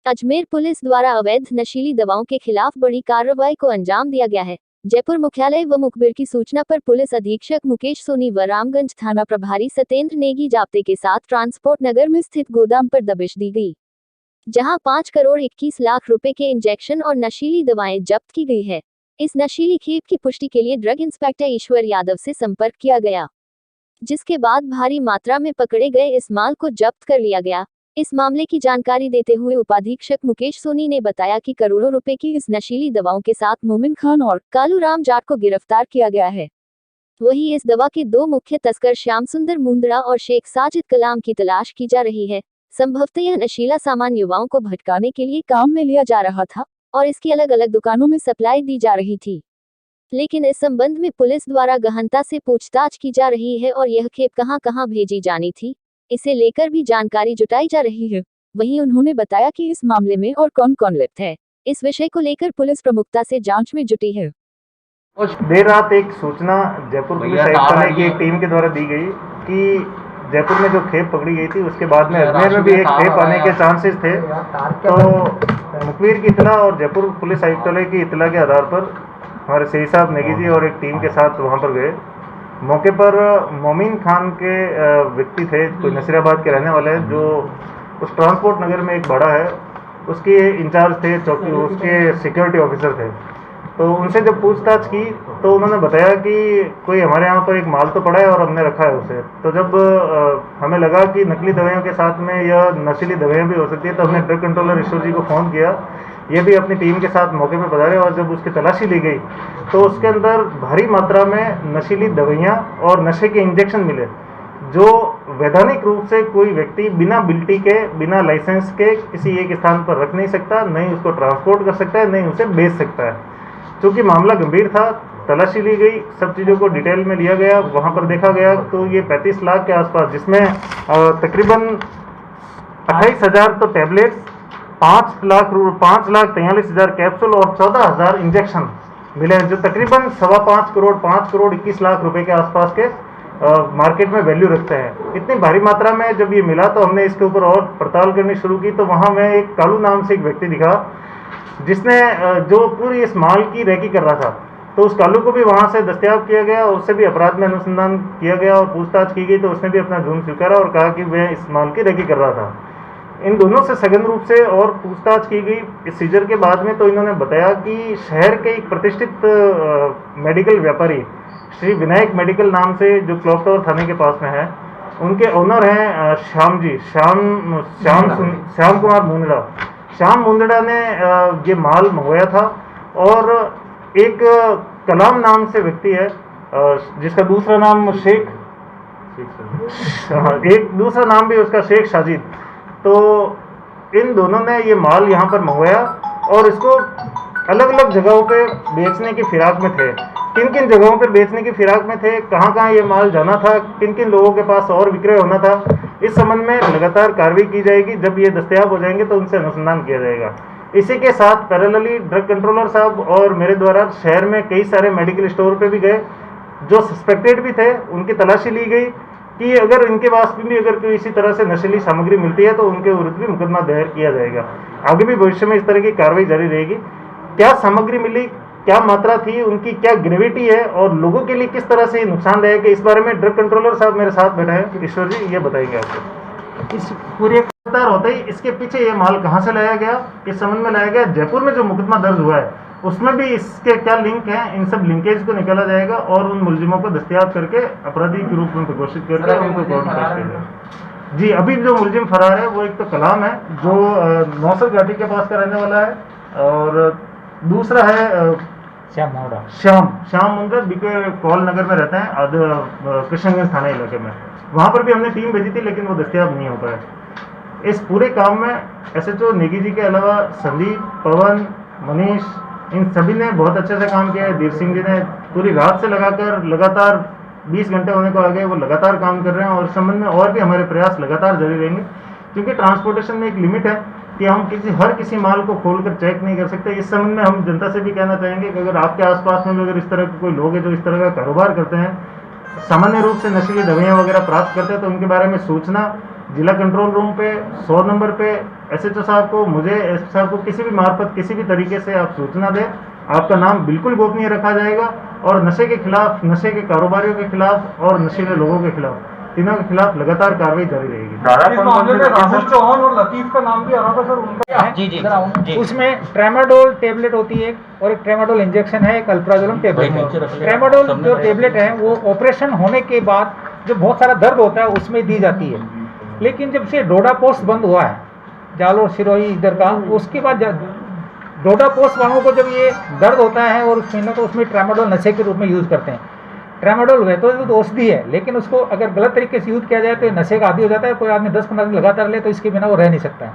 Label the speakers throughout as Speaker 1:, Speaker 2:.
Speaker 1: Ajmer police द्वारा अवैध नशीली दवाओं के खिलाफ बड़ी कार्रवाई को अंजाम दिया गया है। जयपुर मुख्यालय व मुखबिर की सूचना पर पुलिस अधीक्षक मुकेश सोनी व रामगंज थाना प्रभारी सत्येंद्र नेगी जाप्ते के साथ ट्रांसपोर्ट नगर में स्थित गोदाम पर दबिश दी गई, जहां 5 करोड़ 21 लाख रुपए के इंजेक्शन और नशीली दवाएं जब्त की गई है। इस नशीली खेप की पुष्टि के लिए ड्रग इंस्पेक्टर ईश्वर यादव से संपर्क किया गया, जिसके बाद भारी मात्रा में पकड़े गए इस माल को जब्त कर लिया गया। इस मामले की जानकारी देते हुए उपाधीक्षक मुकेश सोनी ने बताया कि करोड़ों रुपए की इस नशीली दवाओं के साथ मोमिन खान और कालू राम जाट को गिरफ्तार किया गया है। वहीं इस दवा के 2 मुख्य तस्कर श्याम सुंदर मुंदड़ा और शेख साजिद कलाम की तलाश की जा रही है। संभवतः यह नशीला सामान युवाओं को भटकाने के लिए काम में लिया जा रहा था और इसकी अलग अलग दुकानों में सप्लाई दी जा रही थी, लेकिन इस संबंध में पुलिस द्वारा गहनता से पूछताछ की जा रही है और यह खेप कहां भेजी जानी थी, इसे लेकर भी जानकारी जुटाई जा रही है। वहीं उन्होंने बताया कि इस मामले में और कौन लिप्त है, इस विषय को लेकर पुलिस प्रमुखता से जांच में जुटी है।
Speaker 2: और देर रात एक सूचना जयपुर पुलिस आयुक्तालय की एक टीम के द्वारा दी गई कि जयपुर में जो खेप पकड़ी गई थी उसके बाद में अजमेर में भी एक खेप आने के चांसेस थे। तो मुखबिर की इतला और जयपुर पुलिस आयुक्तालय की इतला के आधार पर हमारे सही साहब नेगी जी और एक टीम के साथ वहाँ पर गए। मौके पर मोमिन खान के व्यक्ति थे, कोई नसीराबाद के रहने वाले हैं, जो उस ट्रांसपोर्ट नगर में एक बड़ा है उसके इंचार्ज थे, चौकी उसके सिक्योरिटी ऑफिसर थे। तो उनसे जब पूछताछ की तो उन्होंने बताया कि कोई हमारे यहाँ पर एक माल तो पड़ा है और हमने रखा है उसे। तो जब हमें लगा कि नकली दवाइयों के साथ में यह नशीली दवाइयाँ भी हो सकती है, तो हमने ड्रग कंट्रोलर ईश्वर जी को फ़ोन किया। ये भी अपनी टीम के साथ मौके पर पधारे और जब उसकी तलाशी ली गई तो उसके अंदर भारी मात्रा में नशीली दवाइयाँ और नशे के इंजेक्शन मिले, जो वैधानिक रूप से कोई व्यक्ति बिना बिल्टी के, बिना लाइसेंस के किसी एक स्थान पर रख नहीं सकता, नहीं उसको ट्रांसपोर्ट कर सकता है, नहीं उसे बेच सकता है। चूँकि मामला गंभीर था, तलाशी ली गई, सब चीज़ों को डिटेल में लिया गया। वहाँ पर देखा गया तो ये 35 लाख के आसपास, जिसमें तकरीबन 28,000 तो टैबलेट्स, 5,43,000 कैप्सूल और 14,000 इंजेक्शन मिले, जो तकरीबन 5.25 करोड़ 21 लाख रुपए के आसपास के मार्केट में वैल्यू रखते हैं। इतनी भारी मात्रा में जब ये मिला तो हमने इसके ऊपर और पड़ताल करनी शुरू की। तो वहाँ में एक कालू नाम से एक व्यक्ति दिखा, जिसने जो पूरी इस माल की रेकी कर रहा था। तो उस कालू को भी वहाँ से दस्तयाब किया गया, उससे भी अपराध में अनुसंधान किया गया और पूछताछ की गई। तो उसने भी अपना जुर्म स्वीकारा और कहा कि वह इस माल की रेकी कर रहा था। इन दोनों से सघन रूप से और पूछताछ की गई इस सीजर के बाद में। तो इन्होंने बताया कि शहर के एक प्रतिष्ठित मेडिकल व्यापारी श्री विनायक मेडिकल नाम से, जो क्लॉक टावर थाने के पास में है, उनके ओनर हैं श्याम कुमार मुंदड़ा। श्याम मुंदड़ा ने ये माल मंगवाया था और एक कलाम नाम से व्यक्ति है, जिसका दूसरा नाम एक दूसरा नाम भी उसका शेख साजिद। तो इन दोनों ने ये माल यहाँ पर मंगवाया और इसको अलग अलग जगहों पे बेचने की फिराक में थे। किन किन जगहों पर बेचने की फिराक में थे, कहाँ ये माल जाना था, किन किन लोगों के पास और विक्रय होना था, इस संबंध में लगातार कार्रवाई की जाएगी। जब ये दस्तयाब हो जाएंगे तो उनसे अनुसंधान किया जाएगा। इसी के साथ पैरेलली ड्रग कंट्रोलर साहब और मेरे द्वारा शहर में कई सारे मेडिकल स्टोर पे भी गए, जो सस्पेक्टेड भी थे, उनकी तलाशी ली गई कि अगर इनके पास भी अगर कोई इसी तरह से नशीली सामग्री मिलती है तो उनके विरुद्ध भी मुकदमा दायर किया जाएगा। आगे भी भविष्य में इस तरह की कार्रवाई जारी रहेगी। क्या सामग्री मिली, क्या मात्रा थी, उनकी क्या ग्रेविटी है और लोगों के लिए किस तरह से नुकसानदायक है, इस बारे में ड्रग कंट्रोलर साहब मेरे साथ बैठे हैं, ईश्वर जी ये बताएंगे आपको। इस पूरे होता ही इसके पीछे ये माल कहाँ से लाया गया, इस संबंध में लाया गया। जयपुर में जो मुकदमा दर्ज हुआ है उसमें भी इसके क्या लिंक हैं, इन सब लिंकेज को निकाला जाएगा और उन मुलजिमों को दस्तयाब करके अपराधी के रूप में घोषित करके उनको कोर्ट में पेश किया जाएगा। जी, अभी जो मुलजिम फरार है वो एक तो कलाम है, जो नौसर घाटी के पास का रहने वाला है, और दूसरा है श्याम मुंदड़ा, बीके कौल नगर में रहते हैं, कृष्णगंज थाना इलाके में। वहाँ पर भी हमने टीम भेजी थी लेकिन वो दस्तयाब नहीं हो पाया। इस पूरे काम में SHO नेगी जी के अलावा संदीप, पवन, मनीष, इन सभी ने बहुत अच्छे से काम किया है। देव सिंह जी ने पूरी रात से लगातार 20 घंटे होने को आ गए, वो लगातार काम कर रहे हैं और इस संबंध में और भी हमारे प्रयास लगातार जारी रहेंगे, क्योंकि ट्रांसपोर्टेशन में एक लिमिट है कि हम हर किसी माल को खोलकर चेक नहीं कर सकते। इस संबंध में हम जनता से भी कहना चाहेंगे कि अगर आपके आसपास में भी अगर इस तरह के कोई लोग हैं जो इस तरह का कारोबार करते हैं, सामान्य रूप से नशीली दवाइयाँ वगैरह प्राप्त करते हैं, तो उनके बारे में सूचना जिला कंट्रोल रूम पे 100 नंबर पे एसएचओ साहब को, मुझे एसपी साहब को किसी भी मार्फत किसी भी तरीके से आप सूचना दें, आपका नाम बिल्कुल गोपनीय रखा जाएगा और नशे के खिलाफ, नशे के कारोबारियों के खिलाफ और नशीले लोगों के खिलाफ, तीनों के खिलाफ लगातार कार्रवाई जारी रहेगी।
Speaker 3: इस मामले में राहुल चौहान और लतीफ का नाम भी आ रहा था सर, उनका
Speaker 4: जी। उसमें ट्रेमाडोल टेबलेट होती है और एक ट्रेमाडोल इंजेक्शन है, एक अल्प्राजोलम टेबलेट है। ट्रेमाडोल जो टेबलेट है वो ऑपरेशन होने के बाद जब बहुत सारा दर्द होता है उसमें दी जाती है, लेकिन जब से डोडा पोस्ट बंद हुआ है जालोर सिरोही इधर का, उसके बाद डोडा पोस्ट वालों को जब ये दर्द होता है और उसमें तो उसमें ट्रेमाडोल नशे के रूप में यूज़ करते हैं। ट्रेमाडोल वह तो औषधि है, लेकिन उसको अगर गलत तरीके से यूज़ किया जाए तो नशे का आदी हो जाता है। कोई आदमी 10-15 दिन लगातार ले तो इसके बिना वो रह नहीं सकता है।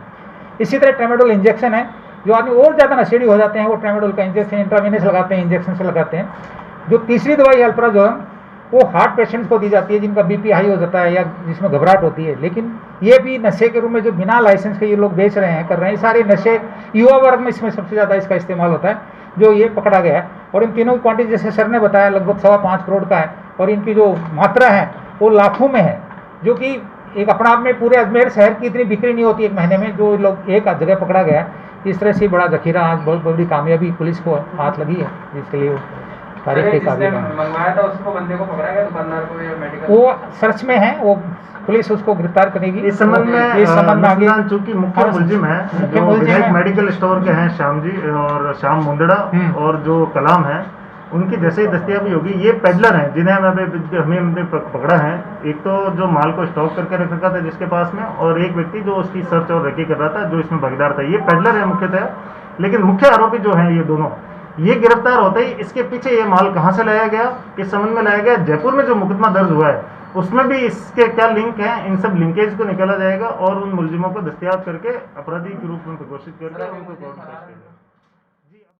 Speaker 4: इसी तरह ट्रेमाडोल इंजेक्शन है, जो आदमी और ज़्यादा नशेड़ी हो जाते हैं वो ट्रेमाडोल का इंजेक्शन इंट्रावेनस लगाते हैं, इंजेक्शन से लगाते हैं। जो तीसरी दवाई अल्प्राजोलम वो हार्ट पेशेंट्स को दी जाती है जिनका बीपी हाई हो जाता है या जिसमें घबराहट होती है, लेकिन ये भी नशे के रूप में जो बिना लाइसेंस के ये लोग बेच रहे हैं, कर रहे हैं, सारे नशे युवा वर्ग में इसमें सबसे ज़्यादा इसका इस्तेमाल होता है, जो ये पकड़ा गया है। और इन तीनों की क्वांटिटी जैसे सर ने बताया लगभग 5.25 करोड़ का है और इनकी जो मात्रा है वो लाखों में है, जो कि एक अपना आप में पूरे अजमेर शहर की इतनी बिक्री नहीं होती एक महीने में, जो लोग एक जगह पकड़ा गया है। इस तरह से बड़ा जखीरा आज बहुत बड़ी कामयाबी पुलिस को हाथ लगी है, जिसके लिए तारीख के काबिल है।
Speaker 3: मंगवाया था उसको, बंदे को पकड़ा गया, दुकानदार को या मेडिकल,
Speaker 4: वो सर्च में है, वो पुलिस उसको गिरफ्तार करेगी।
Speaker 2: इस संबंध में
Speaker 4: आगे
Speaker 2: चूंकि मुख्य मुलजिम है जो विनायक मेडिकल स्टोर के हैं श्याम जी और श्याम मुंदड़ा और जो कलाम है, उनकी जैसे ही दस्तियाबी होगी, ये पेडलर हैं जिन्हें हमें पकड़ा है। एक तो जो माल को स्टॉक करके रख रखा था जिसके पास में, और एक व्यक्ति जो उसकी सर्च और रेकी कर रहा था, जो इसमें भागीदार था। ये पेडलर है मुख्यतः, लेकिन मुख्य आरोपी जो हैं ये दोनों, ये गिरफ्तार होते ही इसके पीछे ये माल कहाँ से लाया गया, किस संबंध में लाया गया, जयपुर में जो मुकदमा दर्ज हुआ है उसमें भी इसके क्या लिंक हैं, इन सब लिंकेज को निकाला जाएगा और उन मुलजिमों को दस्तयाब करके अपराधी के रूप में घोषित करके उनको कोर्ट में पेश किया जाएगा।